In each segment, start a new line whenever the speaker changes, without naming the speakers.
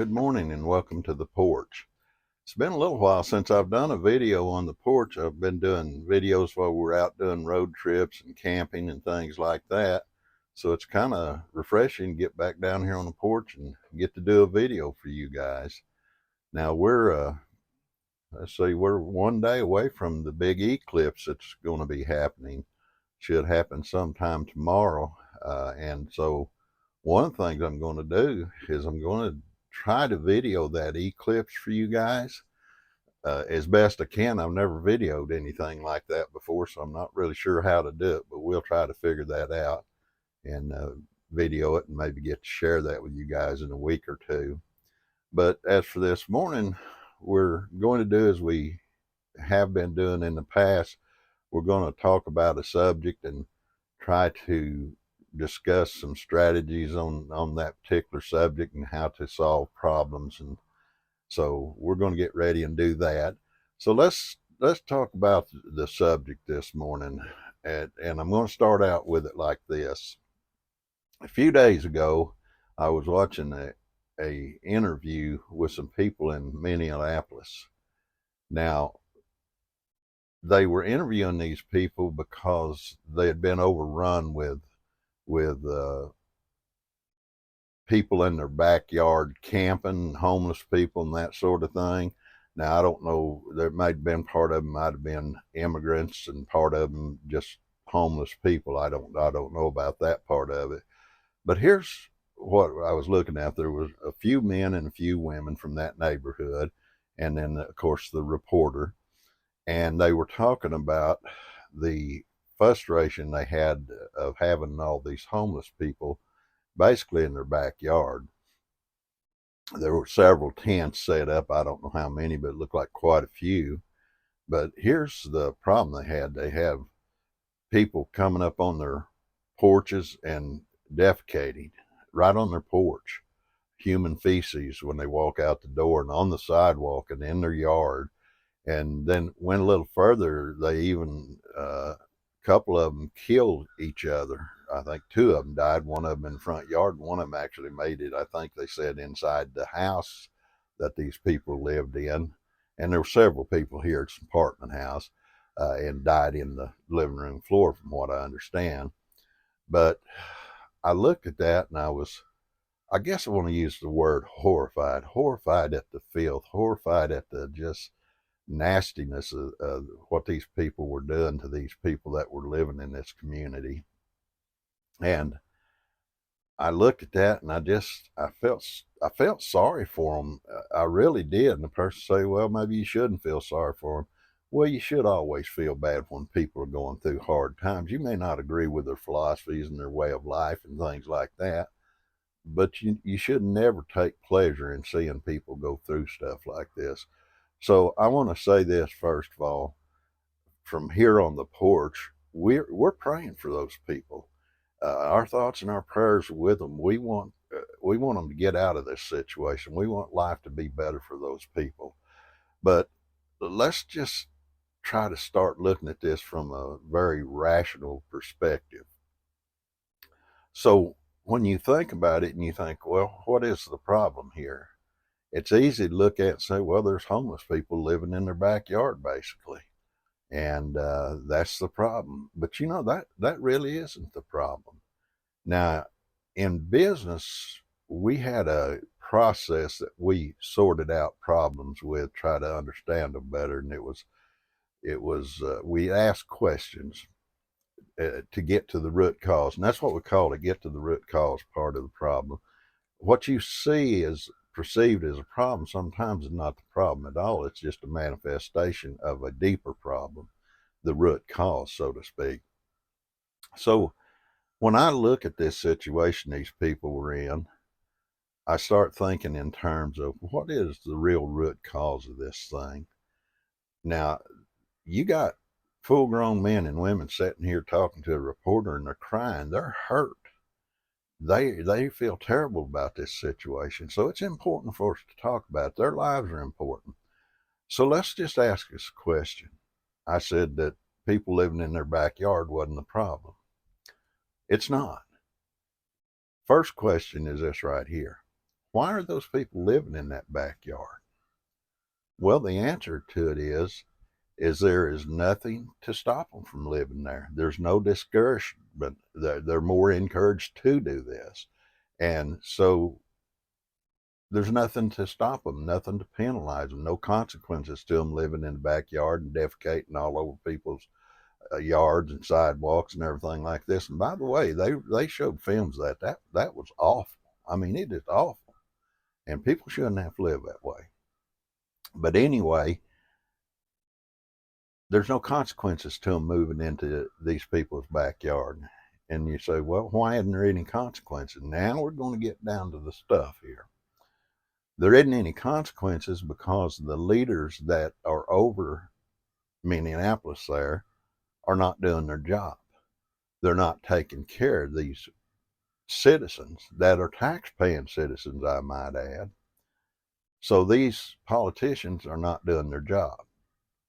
Good morning and welcome to the porch. It's been a little while since I've done a video on the porch. I've been doing videos while we're out doing road trips and camping and things like that. So it's kind of refreshing to get back down here on the porch and get to do a video for you guys. Now we're one day away from the big eclipse that's going to be happening. Should happen sometime tomorrow. And so one of the things I'm going to do is I'm going to try to video that eclipse for you guys as best I can. I've never videoed anything like that before, so I'm not really sure how to do it, but we'll try to figure that out and video it and maybe get to share that with you guys in a week or two. But as for this morning, we're going to do as we have been doing in the past. We're going to talk about a subject and try to discuss some strategies on that particular subject and how to solve problems. And so we're going to get ready and do that. So let's talk about the subject this morning. And I'm going to start out with it like this. A few days ago, I was watching a interview with some people in Minneapolis. Now, they were interviewing these people because they had been overrun with people in their backyard camping, homeless people and that sort of thing. Now I don't know, there might have been part of them might have been immigrants and part of them just homeless people. I don't know about that part of it. But here's what I was looking at. There was a few men and a few women from that neighborhood, and then of course the reporter, and they were talking about the frustration they had of having all these homeless people basically in their backyard. There were several tents set up. I don't know how many, but it looked like quite a few. But here's the problem they had. They have people coming up on their porches and defecating right on their porch. Human feces when they walk out the door and on the sidewalk and in their yard. And then went a little further, they even a couple of them killed each other. I think two of them died, one of them in the front yard, and one of them actually made it, I think they said, inside the house that these people lived in. And there were several people here at this apartment house and died in the living room floor, from what I understand. But I looked at that and I guess I want to use the word horrified at the filth, horrified at the just nastiness of what these people were doing to these people that were living in this community. And I looked at that and I felt sorry for them. I really did. And the person say, well, maybe you shouldn't feel sorry for them. Well, you should always feel bad when people are going through hard times. You may not agree with their philosophies and their way of life and things like that, but you should never take pleasure in seeing people go through stuff like this. So I want to say this first of all, from here on the porch, we're praying for those people. Our thoughts and our prayers are with them. We want them to get out of this situation. We want life to be better for those people. But let's just try to start looking at this from a very rational perspective. So when you think about it and you think, well, what is the problem here? It's easy to look at and say, well, there's homeless people living in their backyard, basically. And that's the problem. But that really isn't the problem. Now, in business, we had a process that we sorted out problems with, try to understand them better. And we asked questions to get to the root cause. And that's what we call it, get to the root cause part of the problem. What you see is perceived as a problem sometimes is not the problem at all. It's just a manifestation of a deeper problem, the root cause, so to speak. So when I look at this situation these people were in, I start thinking in terms of what is the real root cause of this thing. Now, you got full grown men and women sitting here talking to a reporter and they're crying. They're hurt. They feel terrible about this situation. So it's important for us to talk about it. Their lives are important. So let's just ask us a question. I said that people living in their backyard wasn't the problem. It's not. First question is this right here. Why are those people living in that backyard? Well, the answer to it is there is nothing to stop them from living there. There's no discouragement. They're more encouraged to do this. And so there's nothing to stop them, nothing to penalize them, no consequences to them living in the backyard and defecating all over people's yards and sidewalks and everything like this. And by the way, they showed films that was awful. I mean, it is awful, and people shouldn't have to live that way. But anyway, there's no consequences to them moving into these people's backyard. And you say, well, why isn't there any consequences? Now we're going to get down to the stuff here. There isn't any consequences because the leaders that are over Minneapolis there are not doing their job. They're not taking care of these citizens that are tax-paying citizens, I might add. So these politicians are not doing their job.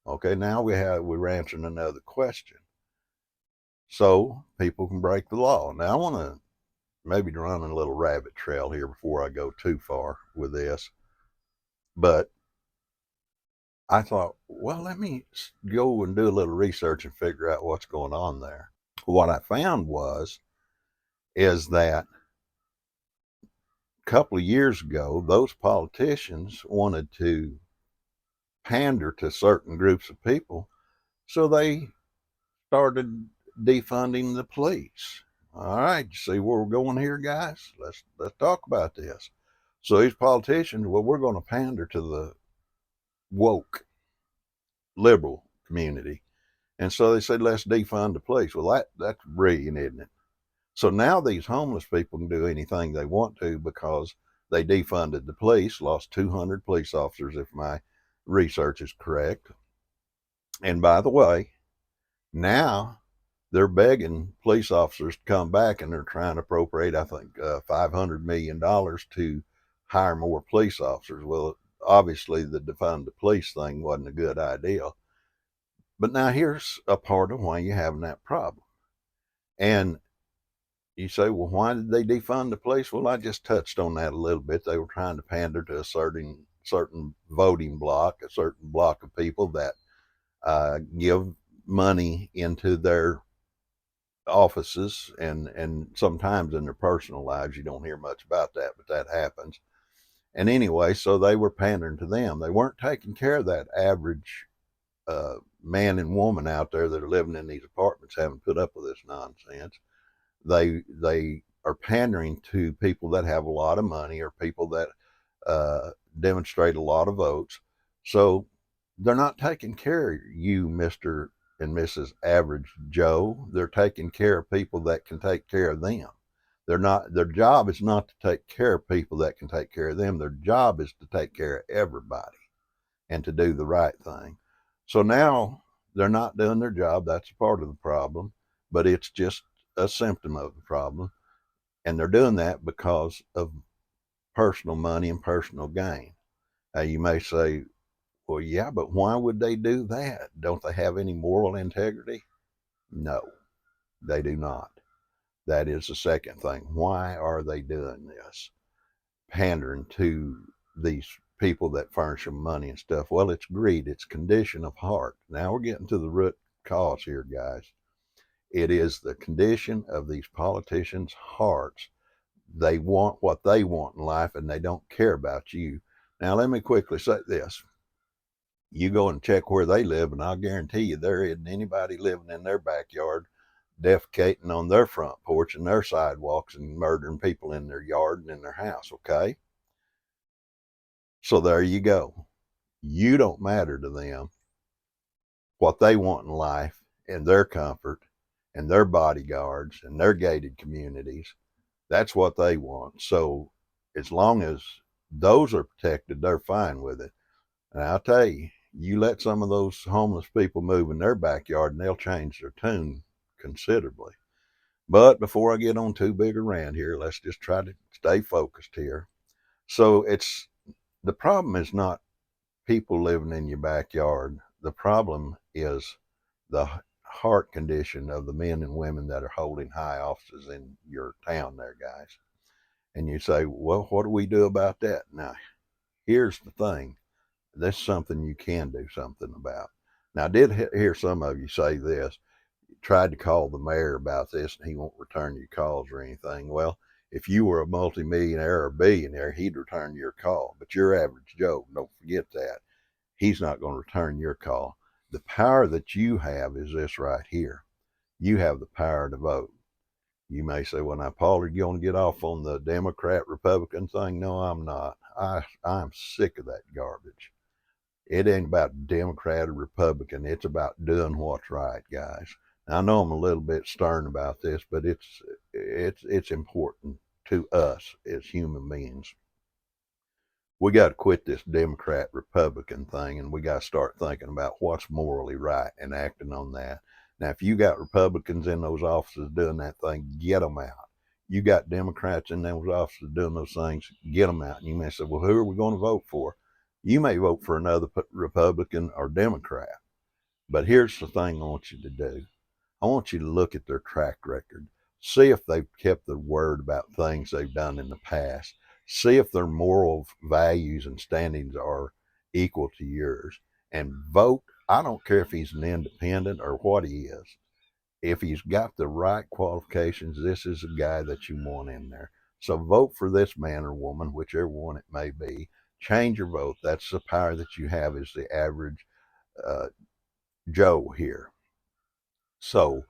Okay, now we're answering another question. So people can break the law. Now I want to maybe run a little rabbit trail here before I go too far with this. But I thought, well, let me go and do a little research and figure out what's going on there. What I found is that a couple of years ago, those politicians wanted to pander to certain groups of people, so they started defunding the police. All right, you see where we're going here, guys? Let's talk about this. So these politicians, well, we're going to pander to the woke liberal community, and so they said, let's defund the police. Well, that's brilliant, isn't it? So now these homeless people can do anything they want to because they defunded the police, lost 200 police officers, if my research is correct. And by the way, now they're begging police officers to come back, and they're trying to appropriate, I think, $500 million to hire more police officers. Well, obviously, the defund the police thing wasn't a good idea. But now here's a part of why you're having that problem. And you say, well, why did they defund the police? Well, I just touched on that a little bit. They were trying to pander to a certain voting block, a certain block of people that give money into their offices, and sometimes in their personal lives. You don't hear much about that, but that happens. And anyway, so they were pandering to them. They weren't taking care of that average man and woman out there that are living in these apartments, having put up with this nonsense. They are pandering to people that have a lot of money, or people that demonstrate a lot of votes. So they're not taking care of you, Mr. and Mrs. Average Joe. They're taking care of people that can take care of them. They're not, their job is not to take care of people that can take care of them. Their job is to take care of everybody and to do the right thing. So now they're not doing their job. That's a part of the problem, but it's just a symptom of the problem. And they're doing that because of personal money and personal gain. You may say, well, yeah, but why would they do that? Don't they have any moral integrity? No, they do not. That is the second thing. Why are they doing this? Pandering to these people that furnish them money and stuff. Well, it's greed. It's condition of heart. Now we're getting to the root cause here, guys. It is the condition of these politicians' hearts. They want what they want in life, and they don't care about you. Now, let me quickly say this. You go and check where they live, and I'll guarantee you there isn't anybody living in their backyard defecating on their front porch and their sidewalks and murdering people in their yard and in their house, okay? So there you go. You don't matter to them. What they want in life and their comfort and their bodyguards and their gated communities, that's what they want. So as long as those are protected, they're fine with it. And I'll tell you, you let some of those homeless people move in their backyard and they'll change their tune considerably. But before I get on too big a rant here, let's just try to stay focused here. So the problem is not people living in your backyard. The problem is the heart condition of the men and women that are holding high offices in your town there, guys. And you say, well, what do we do about that? Now, here's the thing. That's something you can do something about. Now, I did hear some of you say this. You tried to call the mayor about this and he won't return your calls or anything. Well, if you were a multimillionaire or billionaire, he'd return your call. But your average Joe, don't forget that. He's not going to return your call. The power that you have is this right here. You have the power to vote. You may say, well, now, Paul, are you going to get off on the Democrat Republican thing? No, I'm not. I'm sick of that garbage. It ain't about Democrat or Republican. It's about doing what's right, guys. Now, I know I'm a little bit stern about this, but it's important to us as human beings. We got to quit this Democrat Republican thing, and we got to start thinking about what's morally right and acting on that. Now, if you got Republicans in those offices doing that thing, get them out. You got Democrats in those offices doing those things, get them out. And you may say, well, who are we going to vote for? You may vote for another Republican or Democrat. But here's the thing I want you to do. I want you to look at their track record. See if they've kept their word about things they've done in the past. See if their moral values and standings are equal to yours. And vote. I don't care if he's an independent or what he is. If he's got the right qualifications, this is a guy that you want in there. So vote for this man or woman, whichever one it may be. Change your vote. That's the power that you have as the average uh, Joe here. So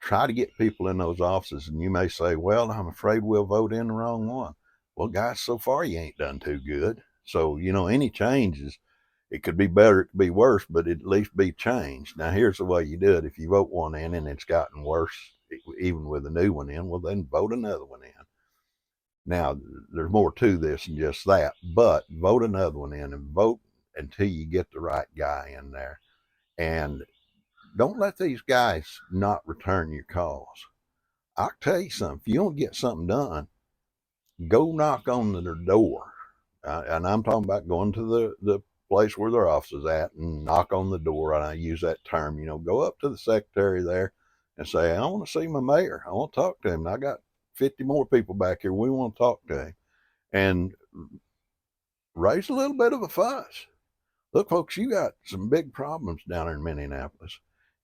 try to get people in those offices. And you may say, well, I'm afraid we'll vote in the wrong one. Well, guys, so far you ain't done too good. So, any changes, it could be better, it could be worse, but it at least be changed. Now, here's the way you do it. If you vote one in and it's gotten worse, even with a new one in, well, then vote another one in. Now, there's more to this than just that, but vote another one in and vote until you get the right guy in there. And don't let these guys not return your calls. I'll tell you something. If you don't get something done, go knock on their door. And I'm talking about going to the place where their office is at and knock on the door. And I use that term, go up to the secretary there and say, I want to see my mayor. I want to talk to him. And I got 50 more people back here. We want to talk to him. And raise a little bit of a fuss. Look, folks, you got some big problems down in Minneapolis.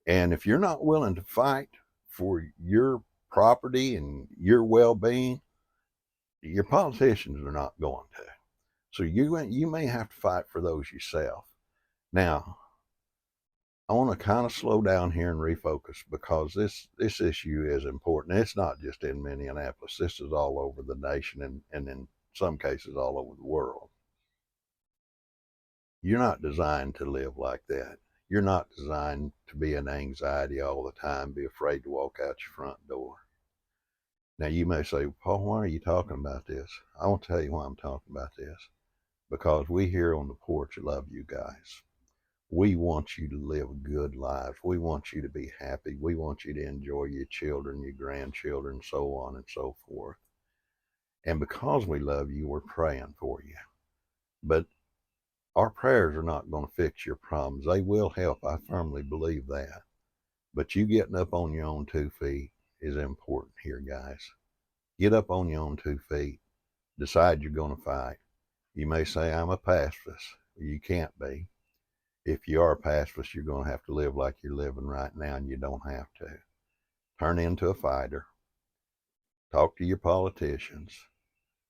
And if you're not willing to fight for your property and your well-being, your politicians are not going to. So you may have to fight for those yourself. Now, I want to kind of slow down here and refocus because this issue is important. It's not just in Minneapolis. This is all over the nation and in some cases all over the world. You're not designed to live like that. You're not designed to be in anxiety all the time, be afraid to walk out your front door. Now, you may say, Paul, why are you talking about this? I want to tell you why I'm talking about this. Because we here on the porch love you guys. We want you to live good lives. We want you to be happy. We want you to enjoy your children, your grandchildren, so on and so forth. And because we love you, we're praying for you. But our prayers are not going to fix your problems. They will help. I firmly believe that. But you getting up on your own 2 feet is important here, guys. Get up on your own 2 feet. Decide you're going to fight. You may say, I'm a pacifist. You can't be. If you are a pacifist, you're going to have to live like you're living right now, and you don't have to. Turn into a fighter. Talk to your politicians.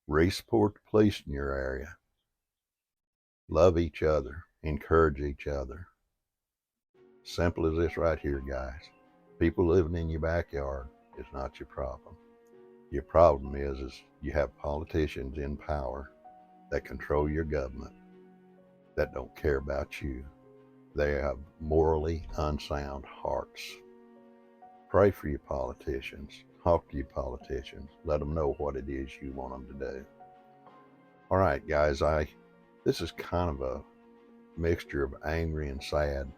Re-support the police in your area. Love each other. Encourage each other. Simple as this right here, guys. People living in your backyard is not your problem. Your problem is you have politicians in power that control your government that don't care about you. They have morally unsound hearts. Pray for your politicians. Talk to your politicians. Let them know what it is you want them to do. All right, guys, this is kind of a mixture of angry and sad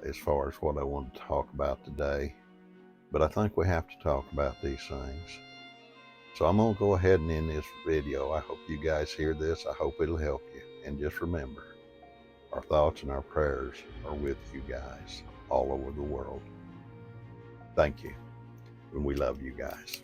as far as what I want to talk about today. But I think we have to talk about these things. So I'm going to go ahead and end this video. I hope you guys hear this. I hope it'll help you. And just remember, our thoughts and our prayers are with you guys all over the world. Thank you. And we love you guys.